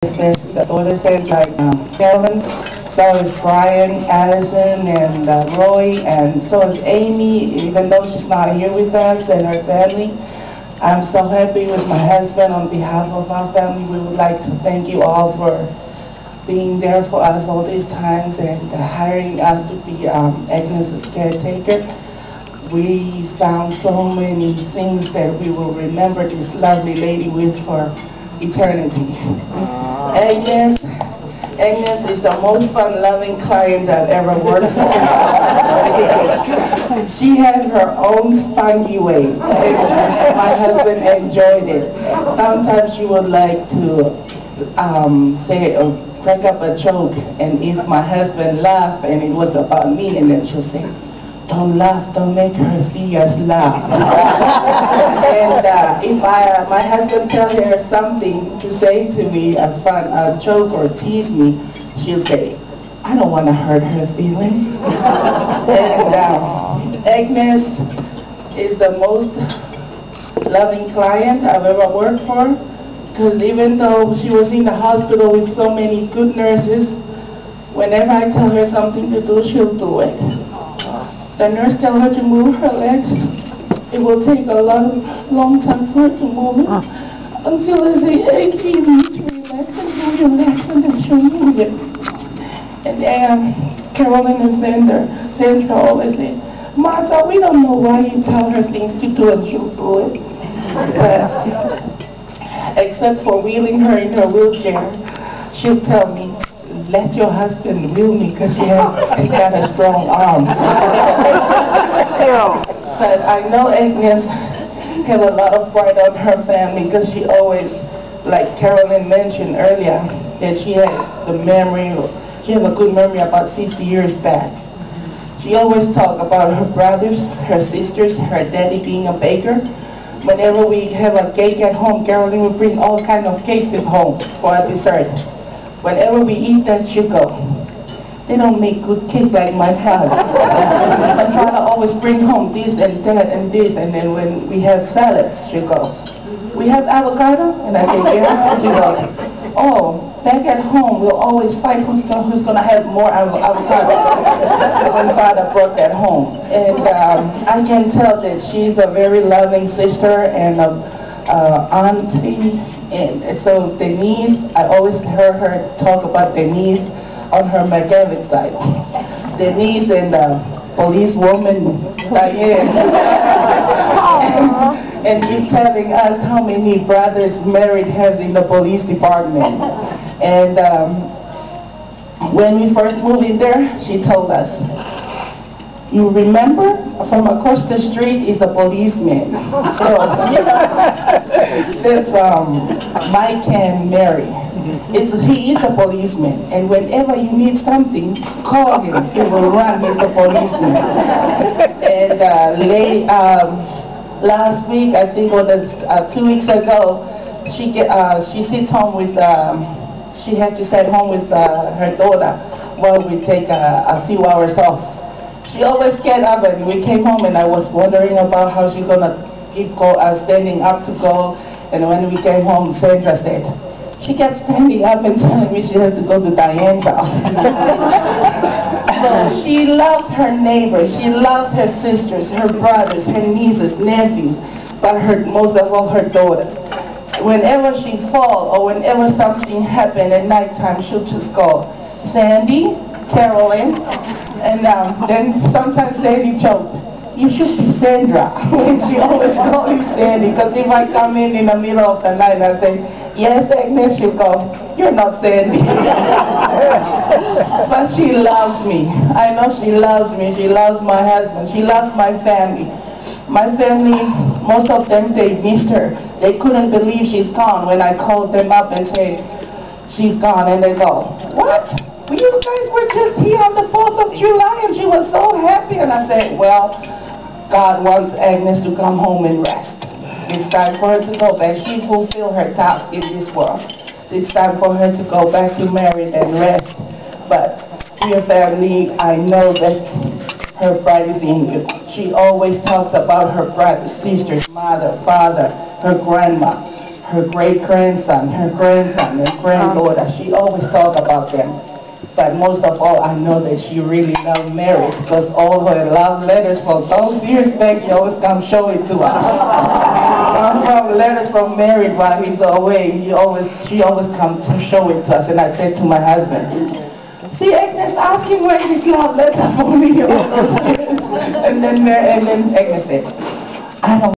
the adolescents like Kevin, so is Brian, Allison, and Roy, and so is Amy, even though she's not here with us, and her family. I'm so happy with my husband. On behalf of our family, we would like to thank you all for being there for us all these times and hiring us to be Agnes' caretaker. We found so many things that we will remember this lovely lady with for eternity. Agnes is the most fun-loving client I've ever worked for. She has her own spunky ways, and my husband enjoyed it. Sometimes she would like to say or crack up a joke, and if my husband laughed and it was about me, and then she'll say, "Don't laugh, don't make her see us laugh." And if my husband tells her something to say to me, a joke or tease me, she'll say, "I don't want to hurt her feelings." And Agnes is the most loving client I've ever worked for, because even though she was in the hospital with so many good nurses, whenever I tell her something to do, she'll do it. The nurse tells her to move her legs. It will take a long time for her to move it until they say, "Hey, you need to relax and move your legs," and then she'll move it. And Carolyn and Sandra always say, "Marta, we don't know why you tell her things to do and she'll do it." But except for wheeling her in her wheelchair, she'll tell me, "Let your husband wheel me because he's got a strong arm." But I know Agnes has a lot of pride on her family because she always, like Carolyn mentioned earlier, that she has a good memory about 50 years back. She always talks about her brothers, her sisters, her daddy being a baker. Whenever we have a cake at home, Carolyn will bring all kinds of cakes at home for a dessert. Whenever we eat that, she'll go, "They don't make good cake like my father." My father always bring home this and that and this, and then when we have salads, she'll go, "We have avocado?" And I say, "Yeah." She'll go, "Oh, back at home, we'll always fight who's gonna have more avocado." When father brought that home. And I can tell that she's a very loving sister and auntie. And so Denise, I always heard her talk about Denise on her McGavin side. Denise and policewoman Diane. And she's telling us how many brothers married has in the police department. And when we first moved in there, she told us, "You remember, from across the street is a policeman." So, that's Mike and Mary. He is a policeman, and whenever you need something, call him. He will run. He's a policeman. And last week, I think, or 2 weeks ago, she sits home with. She had to sit home with her daughter while we take a few hours off. She always get up, and we came home, and I was wondering about how she's gonna keep standing up to go. And when we came home, Sandra said, she kept standing up and telling me she has to go to Diane's house. So she loves her neighbors, she loves her sisters, her brothers, her nieces, nephews, but most of all her daughters. Whenever she falls or whenever something happens at nighttime, she'll just call Sandy, Carolyn, and then sometimes Sandy jokes, "You should be Sandra." And she always calls me Sandy, because if I come in the middle of the night and I say, "Yes, Agnes," she'll go, "You're not Sandy." But she loves me. I know she loves me. She loves my husband. She loves my family. My family, most of them, they missed her. They couldn't believe she's gone when I called them up and said, "She's gone." And they go, "What? You guys were just here on the 4th of July and she was so happy." And I said, "Well, God wants Agnes to come home and rest. It's time for her to go back. She fulfilled her task in this world. It's time for her to go back to marriage and rest." But dear family, I know that her pride is in you. She always talks about her brothers, sisters, mother, father, her grandma, her great-grandson, her grandson, and granddaughter. She always talk about them. But most of all, I know that she really loved marriage, because all her love letters from those years back, she always come show it to us. Come from letters from married while he's away. She always come to show it to us. And I said to my husband, see, Agnes, ask him where his love letter for me all those years. And then Agnes said, I don't